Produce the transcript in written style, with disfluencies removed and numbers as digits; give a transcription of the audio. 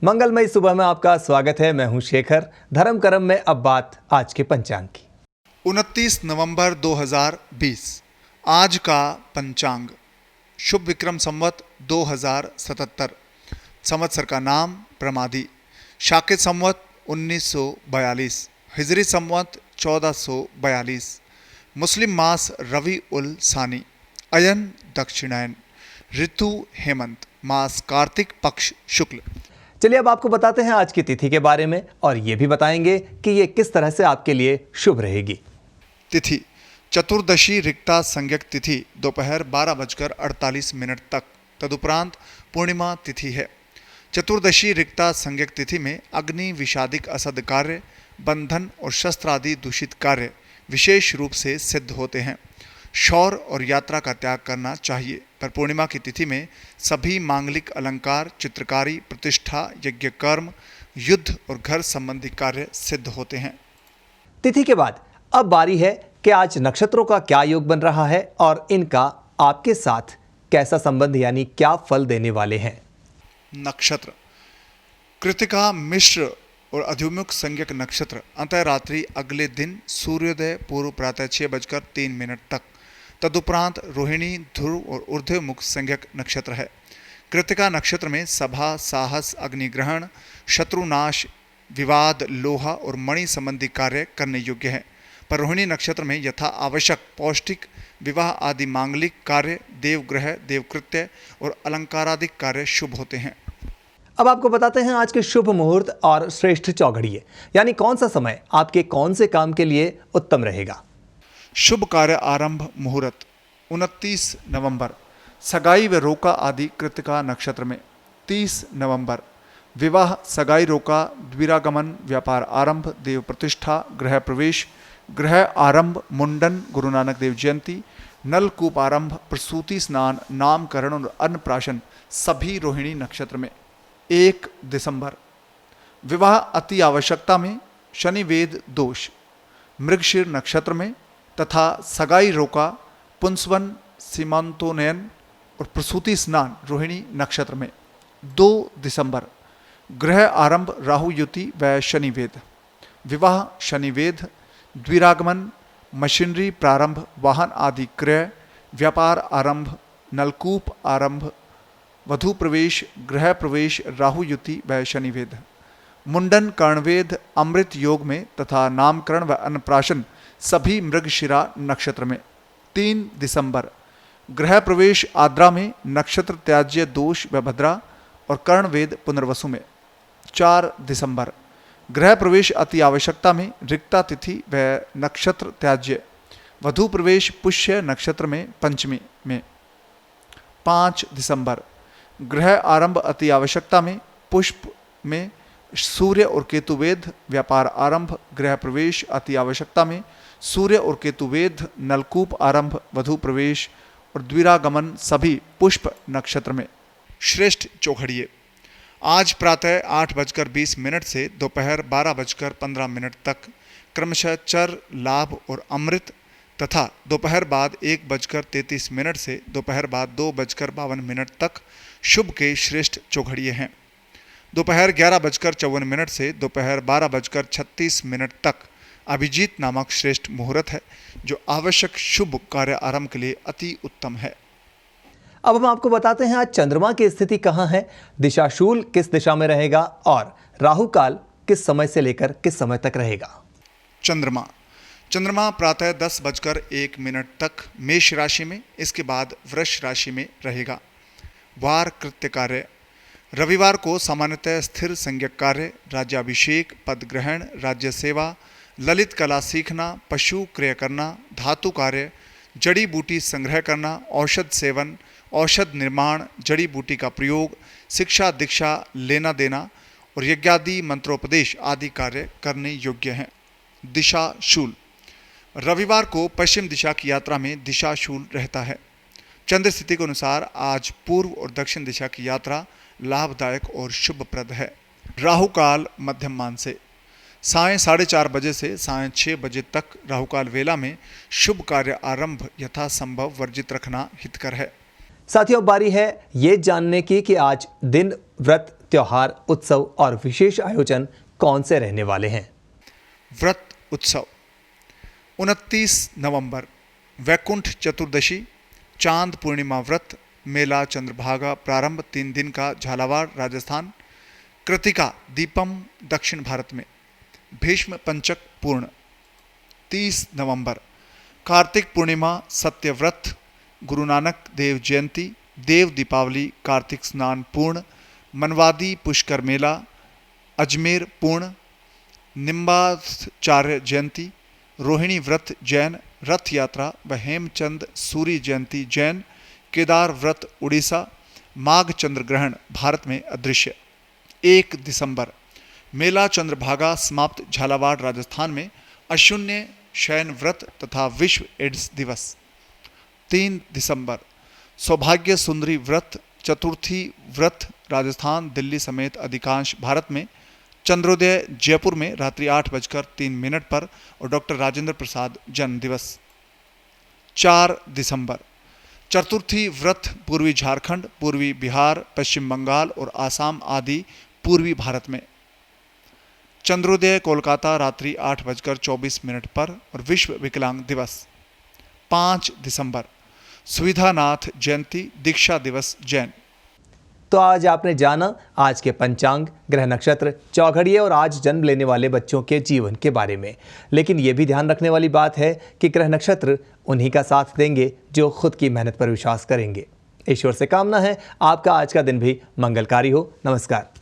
मंगलमय सुबह में आपका स्वागत है। मैं हूं शेखर। धर्म कर्म में अब बात आज के पंचांग की। 29 नवंबर 2020 आज का पंचांग। शुभ विक्रम संवत 2077, संवत्सर का नाम प्रमादी, शाकित संवत 1942, हिजरी संवत 1442, मुस्लिम मास रवि उल सानी, अयन दक्षिणायन, ऋतु हेमंत, मास कार्तिक, पक्ष शुक्ल। चलिए अब आपको बताते हैं आज की तिथि के बारे में और ये भी बताएंगे कि ये किस तरह से आपके लिए शुभ रहेगी। तिथि चतुर्दशी रिक्ता संज्ञक तिथि दोपहर 12:48 तक, तदुपरांत पूर्णिमा तिथि है। चतुर्दशी रिक्ता संज्ञक तिथि में अग्नि विषादिक असद कार्य, बंधन और शस्त्र आदि दूषित कार्य विशेष रूप से सिद्ध होते हैं। शौर और यात्रा का त्याग करना चाहिए। पर पूर्णिमा की तिथि में सभी मांगलिक अलंकार, चित्रकारी, प्रतिष्ठा, यज्ञ कर्म, युद्ध और घर संबंधी कार्य सिद्ध होते हैं। तिथि के बाद अब बारी है कि आज नक्षत्रों का क्या योग बन रहा है और इनका आपके साथ कैसा संबंध यानी क्या फल देने वाले हैं। नक्षत्र कृतिका, मिश्र और अद्युमुख संज्ञक नक्षत्र अंतः रात्रि अगले दिन सूर्योदय पूर्व प्रातः 6:03 तक, तदुपरांत रोहिणी, ध्रुव और ऊर्ध्वमुख संज्ञक नक्षत्र है। कृतिका नक्षत्र में सभा, साहस, अग्निग्रहण, शत्रुनाश, विवाद, लोहा और मणि संबंधी कार्य करने योग्य है। पर रोहिणी नक्षत्र में यथा आवश्यक पौष्टिक, विवाह आदि मांगलिक कार्य, देवग्रह, देवकृत्य और अलंकारादिक कार्य शुभ होते हैं। अब आपको बताते हैं आज के शुभ मुहूर्त और श्रेष्ठ चौघड़िए यानी कौन सा समय आपके कौन से काम के लिए उत्तम रहेगा। शुभ कार्य आरंभ मुहूर्त 29 नवंबर, सगाई व रोका आदि कृतिका नक्षत्र में। 30 नवंबर विवाह, सगाई, रोका, द्विरागमन, व्यापार आरंभ, देव प्रतिष्ठा, गृह प्रवेश, गृह आरंभ, मुंडन, गुरु नानक देव जयंती, नलकूप आरंभ, प्रसूति स्नान, नामकरण और अन्नप्राशन सभी रोहिणी नक्षत्र में। 1 दिसंबर विवाह अति आवश्यकता में, शनि वेद दोष, मृगशीर नक्षत्र में तथा सगाई, रोका, पुंसवन, सीमांतोनयन और प्रसूति स्नान रोहिणी नक्षत्र में। 2 दिसंबर गृह आरंभ, राहु युति व शनि वेद, विवाह शनि वेद, द्विरागमन, मशीनरी प्रारंभ, वाहन आदि क्रय, व्यापार आरंभ, नलकूप आरंभ, वधु प्रवेश, गृह प्रवेश, राहु युति व शनि वेद, मुंडन, कर्णवेद, अमृत योग में तथा नामकरण व अन्नप्राशन सभी मृगशिरा नक्षत्र में। 3 दिसंबर गृह प्रवेश आद्रा में, नक्षत्र त्याज्य दोष व भद्रा और कर्णवेद पुनर्वसु में। 4 दिसंबर गृह प्रवेश अति आवश्यकता में, रिक्ता तिथि व नक्षत्र त्याज्य, वधु प्रवेश पुष्य नक्षत्र में, पंचमी में। 5 दिसंबर गृह आरंभ अति आवश्यकता में, पुष्प में, सूर्य और केतु वेद, व्यापार आरंभ, गृह प्रवेश अति आवश्यकता में, सूर्य और केतु वेद, नलकूप आरंभ, वधु प्रवेश और द्विरागमन सभी पुष्प नक्षत्र में। श्रेष्ठ चौघड़िए आज प्रातः 8:20 से दोपहर 12:15 तक क्रमशः चर, लाभ और अमृत तथा दोपहर बाद 1:33 से दोपहर बाद 2:52 तक शुभ के श्रेष्ठ चौघड़िए हैं। दोपहर 11:54 से दोपहर 12:36 तक अभिजीत नामक श्रेष्ठ मुहूर्त है, जो आवश्यक शुभ कार्य आरंभ के लिए अति उत्तम है। अब हम आपको बताते हैं आज चंद्रमा की स्थिति कहाँ है, दिशाशूल किस दिशा में रहेगा और राहु काल किस समय से लेकर किस समय तक रहेगा। चंद्रमा प्रातः 10:01 तक मेष राशि में, इसके बाद वृष राशि में रहेगा। वार कृत्य कार्य रविवार को सामान्यतः स्थिर संज्ञक कार्य, राज्याभिषेक, पद ग्रहण, राज्य सेवा, ललित कला सीखना, पशु क्रय करना, धातु कार्य, जड़ी बूटी संग्रह करना, औषध सेवन, औषध निर्माण, जड़ी बूटी का प्रयोग, शिक्षा दीक्षा लेना देना और यज्ञादि मंत्रोपदेश आदि कार्य करने योग्य हैं। दिशाशूल रविवार को पश्चिम दिशा की यात्रा में दिशाशूल रहता है। चंद्र स्थिति के अनुसार आज पूर्व और दक्षिण दिशा की यात्रा लाभदायक और शुभप्रद है। राहु काल मध्यम मान से सायं 4:30 बजे से सायं 6 बजे तक राहुकाल वेला में शुभ कार्य आरंभ यथासंभव वर्जित रखना हितकर है। साथियों बारी है ये जानने की कि आज दिन, व्रत, त्योहार, उत्सव और विशेष आयोजन कौन से रहने वाले हैं? व्रत उत्सव 29 नवंबर वैकुंठ चतुर्दशी, चांद पूर्णिमा व्रत, मेला चंद्रभागा प्रारंभ 3 दिन का झालावाड़ राजस्थान, कृतिका दीपम दक्षिण भारत में, भीष्म पंचक पूर्ण। 30 नवंबर कार्तिक पूर्णिमा सत्यव्रत, गुरु नानक देव जयंती, देव दीपावली कार्तिक स्नान पूर्ण, मनवादी पुष्कर मेला अजमेर पूर्ण, निम्बाचार्य जयंती, रोहिणी व्रत जैन, रथ यात्रा व हेमचंद सूरी जयंती जैन, केदार व्रत उड़ीसा, माघ चंद्र ग्रहण भारत में अदृश्य। 1 दिसंबर मेला चंद्रभागा समाप्त झालावाड़ राजस्थान में, अशून्य शयन व्रत तथा विश्व एड्स दिवस। 3 दिसंबर सौभाग्य सुंदरी व्रत, चतुर्थी व्रत राजस्थान दिल्ली समेत अधिकांश भारत में, चंद्रोदय जयपुर में रात्रि 8:03 पर और डॉक्टर राजेंद्र प्रसाद जन्म दिवस। 4 दिसंबर चतुर्थी व्रत पूर्वी झारखंड, पूर्वी बिहार, पश्चिम बंगाल और आसाम आदि पूर्वी भारत में, चंद्रोदय कोलकाता रात्रि 8:24 पर और विश्व विकलांग दिवस। 5 दिसंबर सुविधानाथ जयंती, दीक्षा दिवस जैन। तो आज आपने जाना आज के पंचांग, ग्रह नक्षत्र, चौघड़िए और आज जन्म लेने वाले बच्चों के जीवन के बारे में। लेकिन यह भी ध्यान रखने वाली बात है कि ग्रह नक्षत्र उन्हीं का साथ देंगे जो खुद की मेहनत पर विश्वास करेंगे। ईश्वर से कामना है आपका आज का दिन भी मंगलकारी हो। नमस्कार।